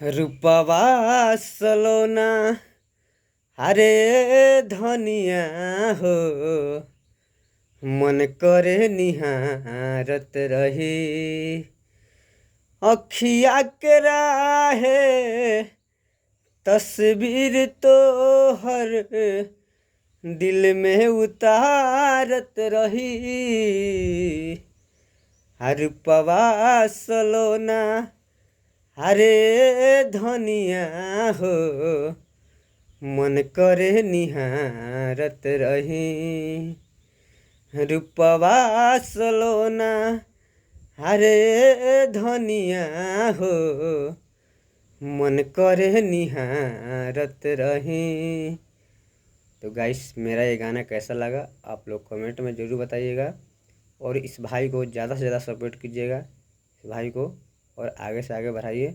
रूपवा सलोना हरे धनिया हो, मन करे निहारत रही। अखिया के राहे तस्वीर तो हर दिल में उतारत रही। रूपवा सलोना हरे धनिया हो, मन करे निहारत रही। रूपवा सलोना हरे धनिया हो, मन करे निहारत रही। तो गाइस, मेरा ये गाना कैसा लगा आप लोग कमेंट में ज़रूर बताइएगा, और इस भाई को ज़्यादा से ज़्यादा सपोर्ट कीजिएगा, इस भाई को, और आगे से आगे बढ़ाइए।